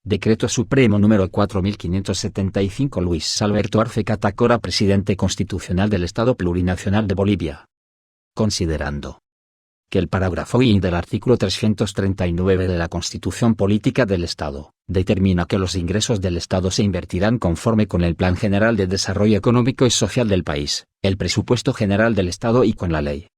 Decreto Supremo número 4575 Luis Alberto Arce Catacora Presidente Constitucional del Estado Plurinacional de Bolivia. Considerando que el parágrafo I del artículo 339 de la Constitución Política del Estado determina que los ingresos del Estado se invertirán conforme con el Plan General de Desarrollo Económico y Social del país, el Presupuesto General del Estado y con la ley.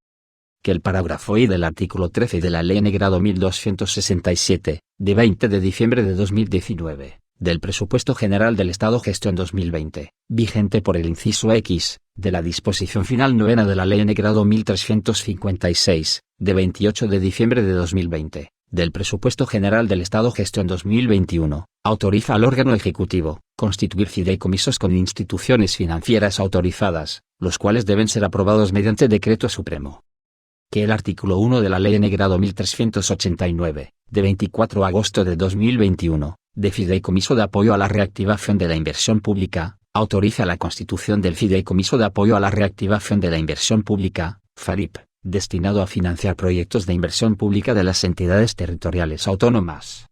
Que el parágrafo I del artículo 13 de la Ley N° 1267, de 20 de diciembre de 2019, del Presupuesto General del Estado Gestión 2020, vigente por el inciso X, de la disposición final novena de la Ley N° 1356, de 28 de diciembre de 2020, del Presupuesto General del Estado Gestión 2021, autoriza al órgano ejecutivo constituir fideicomisos con instituciones financieras autorizadas, los cuales deben ser aprobados mediante decreto supremo. Que el artículo 1 de la Ley N° 1389, de 24 de agosto de 2021, de Fideicomiso de Apoyo a la Reactivación de la Inversión Pública, autoriza la constitución del Fideicomiso de Apoyo a la Reactivación de la Inversión Pública, FARIP, destinado a financiar proyectos de inversión pública de las entidades territoriales autónomas.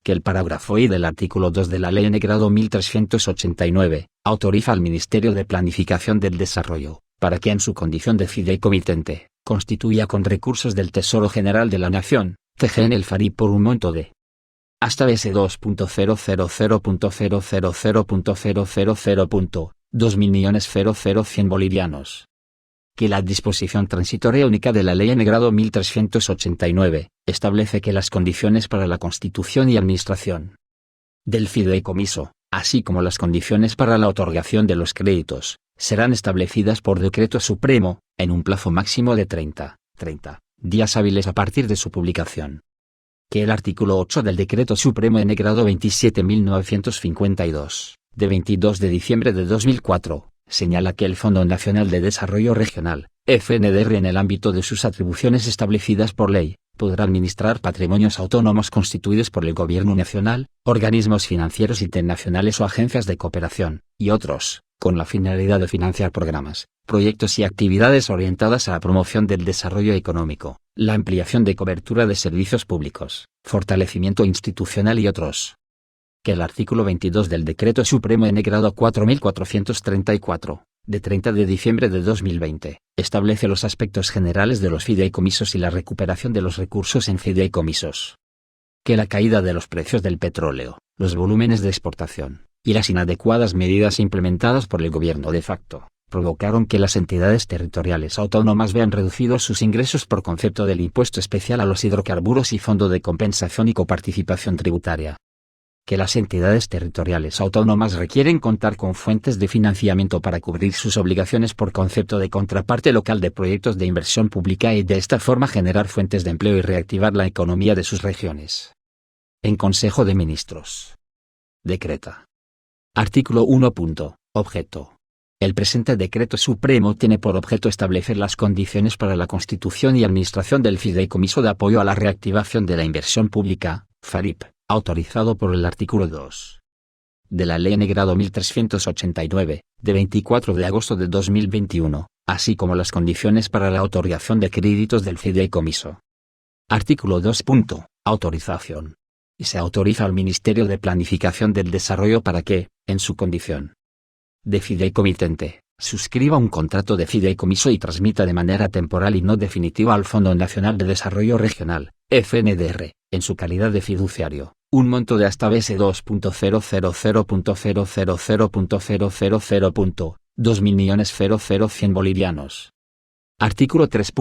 Que el parágrafo I del artículo 2 de la Ley N° 1389, autoriza al Ministerio de Planificación del Desarrollo, para que en su condición de fideicomitente, constituya con recursos del Tesoro General de la Nación, CGN el FARIP por un monto de hasta BS2.000.000.2.000.000 bolivianos. Que la disposición transitoria única de la Ley N° 1389 establece que las condiciones para la constitución y administración del fideicomiso, así como las condiciones para la otorgación de los créditos, serán establecidas por decreto supremo, en un plazo máximo de 30 días hábiles a partir de su publicación. Que el artículo 8 del Decreto Supremo N° 27.952, de 22 de diciembre de 2004, señala que el Fondo Nacional de Desarrollo Regional, FNDR, en el ámbito de sus atribuciones establecidas por ley, podrá administrar patrimonios autónomos constituidos por el Gobierno Nacional, organismos financieros internacionales o agencias de cooperación, y otros, con la finalidad de financiar programas, proyectos y actividades orientadas a la promoción del desarrollo económico, la ampliación de cobertura de servicios públicos, fortalecimiento institucional y otros. Que el artículo 22 del Decreto Supremo N° 4434, de 30 de diciembre de 2020, establece los aspectos generales de los fideicomisos y la recuperación de los recursos en fideicomisos. Que la caída de los precios del petróleo, los volúmenes de exportación, y las inadecuadas medidas implementadas por el gobierno de facto, provocaron que las entidades territoriales autónomas vean reducidos sus ingresos por concepto del impuesto especial a los hidrocarburos y fondo de compensación y coparticipación tributaria. Que las entidades territoriales autónomas requieren contar con fuentes de financiamiento para cubrir sus obligaciones por concepto de contraparte local de proyectos de inversión pública y de esta forma generar fuentes de empleo y reactivar la economía de sus regiones. En Consejo de Ministros. Decreta. Artículo 1. Objeto. El presente Decreto Supremo tiene por objeto establecer las condiciones para la constitución y administración del Fideicomiso de Apoyo a la Reactivación de la Inversión Pública, FARIP, autorizado por el artículo 2 de la Ley N° 1389, de 24 de agosto de 2021, así como las condiciones para la otorgación de créditos del fideicomiso. Artículo 2. Autorización. Y se autoriza al Ministerio de Planificación del Desarrollo para que, en su condición de fideicomitente, suscriba un contrato de fideicomiso y transmita de manera temporal y no definitiva al Fondo Nacional de Desarrollo Regional, FNDR, en su calidad de fiduciario, un monto de hasta BS2.000.000.2.000.000 bolivianos. Artículo 3.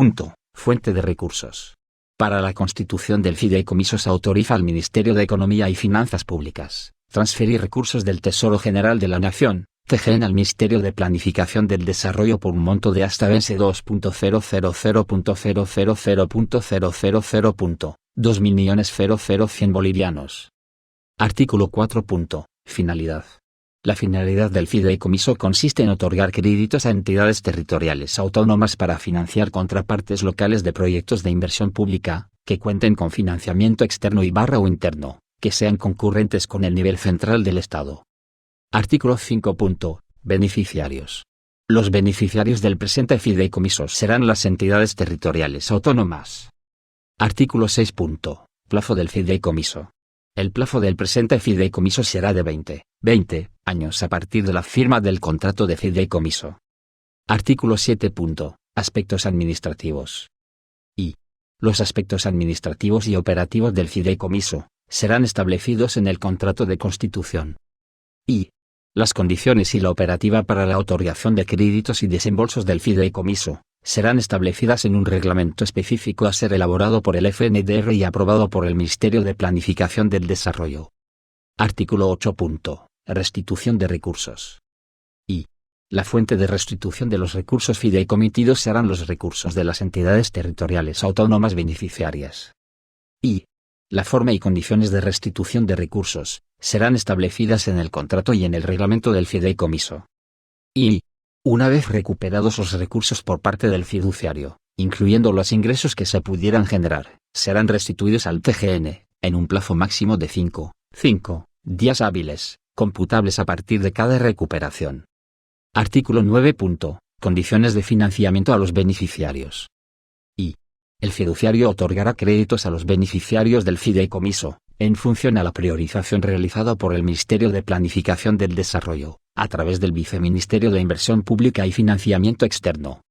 Fuente de recursos. Para la constitución del fideicomiso se autoriza al Ministerio de Economía y Finanzas Públicas transferir recursos del Tesoro General de la Nación, CGN, al Ministerio de Planificación del Desarrollo por un monto de hasta BS2.000.000.2.000.000 bolivianos. Artículo 4. Finalidad. La finalidad del fideicomiso consiste en otorgar créditos a entidades territoriales autónomas para financiar contrapartes locales de proyectos de inversión pública, que cuenten con financiamiento externo o interno, que sean concurrentes con el nivel central del Estado. Artículo 5. Beneficiarios. Los beneficiarios del presente fideicomiso serán las entidades territoriales autónomas. Artículo 6. Plazo del fideicomiso. El plazo del presente fideicomiso será de 20 años a partir de la firma del contrato de fideicomiso. Artículo 7. Aspectos administrativos. I. Los aspectos administrativos y operativos del fideicomiso serán establecidos en el contrato de constitución. I. Las condiciones y la operativa para la otorgación de créditos y desembolsos del fideicomiso serán establecidas en un reglamento específico a ser elaborado por el FNDR y aprobado por el Ministerio de Planificación del Desarrollo. Artículo 8. Restitución de recursos. I. La fuente de restitución de los recursos fideicomitidos serán los recursos de las entidades territoriales autónomas beneficiarias. I. La forma y condiciones de restitución de recursos serán establecidas en el contrato y en el reglamento del fideicomiso. I. Una vez recuperados los recursos por parte del fiduciario, incluyendo los ingresos que se pudieran generar, serán restituidos al TGN, en un plazo máximo de 5 días hábiles, computables a partir de cada recuperación. Artículo 9. Condiciones de financiamiento a los beneficiarios. I. El fiduciario otorgará créditos a los beneficiarios del fideicomiso, en función a la priorización realizada por el Ministerio de Planificación del Desarrollo, a través del Viceministerio de Inversión Pública y Financiamiento Externo.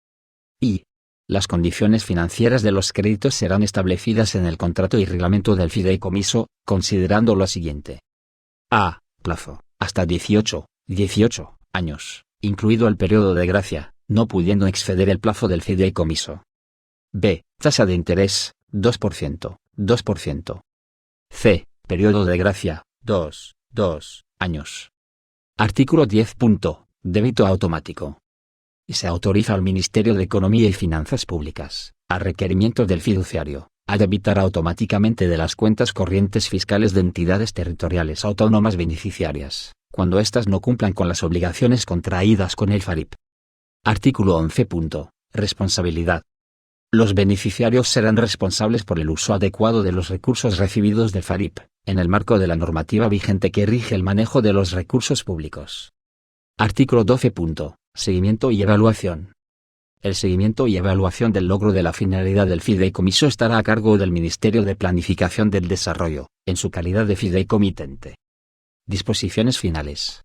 I. Las condiciones financieras de los créditos serán establecidas en el contrato y reglamento del fideicomiso, considerando lo siguiente. A. Plazo, hasta 18 años, incluido el periodo de gracia, no pudiendo exceder el plazo del fideicomiso. B. Tasa de interés, 2%. C. Periodo de gracia, 2 años. Artículo 10. Débito automático. Se autoriza al Ministerio de Economía y Finanzas Públicas, a requerimiento del fiduciario, a debitar automáticamente de las cuentas corrientes fiscales de entidades territoriales autónomas beneficiarias, cuando éstas no cumplan con las obligaciones contraídas con el FARIP. Artículo 11. Responsabilidad. Los beneficiarios serán responsables por el uso adecuado de los recursos recibidos del FARIP, en el marco de la normativa vigente que rige el manejo de los recursos públicos. Artículo 12. Seguimiento y evaluación. El seguimiento y evaluación del logro de la finalidad del fideicomiso estará a cargo del Ministerio de Planificación del Desarrollo, en su calidad de fideicomitente. Disposiciones finales.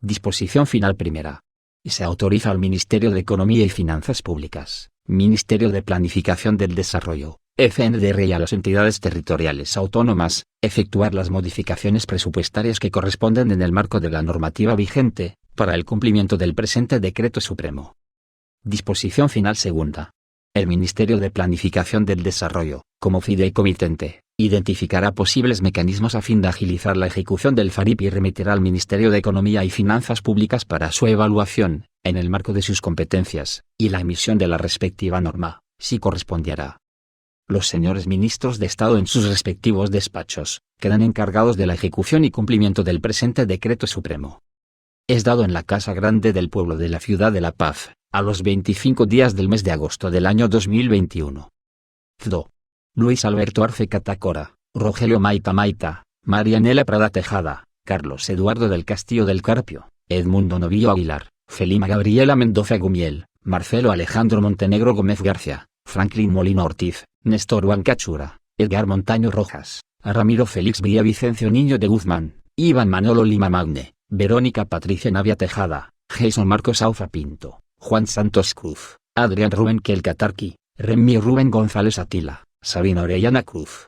Disposición final primera. Se autoriza al Ministerio de Economía y Finanzas Públicas, Ministerio de Planificación del Desarrollo, FNDR y a las entidades territoriales autónomas, efectuar las modificaciones presupuestarias que corresponden en el marco de la normativa vigente, para el cumplimiento del presente Decreto Supremo. Disposición final segunda. El Ministerio de Planificación del Desarrollo, como fideicomitente, identificará posibles mecanismos a fin de agilizar la ejecución del FARIP y remitirá al Ministerio de Economía y Finanzas Públicas para su evaluación, en el marco de sus competencias, y la emisión de la respectiva norma, si correspondiera. Los señores ministros de Estado en sus respectivos despachos, quedan encargados de la ejecución y cumplimiento del presente Decreto Supremo. Es dado en la Casa Grande del Pueblo de la Ciudad de La Paz, a los 25 días del mes de agosto del año 2021. CDO. Luis Alberto Arce Catacora, Rogelio Maita, Marianela Prada Tejada, Carlos Eduardo del Castillo del Carpio, Edmundo Novillo Aguilar, Felima Gabriela Mendoza Gumiel, Marcelo Alejandro Montenegro Gómez García, Franklin Molina Ortiz, Néstor Huancachura, Edgar Montaño Rojas, Ramiro Félix Villavicencio Niño de Guzmán, Iván Manolo Lima Magne, Verónica Patricia Navia Tejada, Jason Marcos Aufa Pinto, Juan Santos Cruz, Adrián Rubén Kelcatarqui, Remy Rubén González Atila, Sabina Orellana Cruz,